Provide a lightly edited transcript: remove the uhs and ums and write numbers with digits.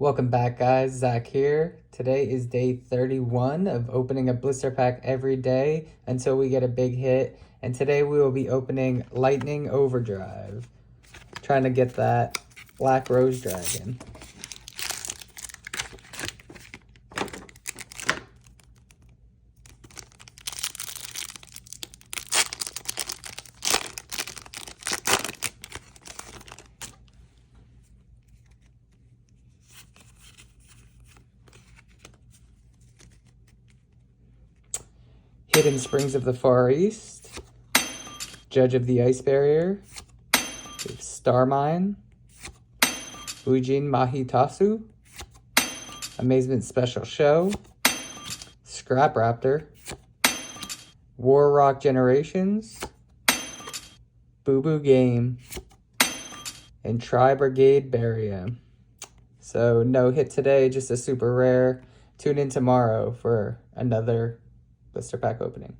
Welcome back, guys. Zach here. Today is day 31 of opening a blister pack every day until we get a big hit. And today we will be opening Lightning Overdrive. Trying to get that Black Rose Dragon. Hidden Springs of the Far East, Judge of the Ice Barrier, Starmine, Ujin Mahitasu, Amazement Special Show, Scrap Raptor, War Rock Generations, Boo Boo Game, and Tri Brigade Barium. So no hit today, just a super rare. Tune in tomorrow for another blister pack opening.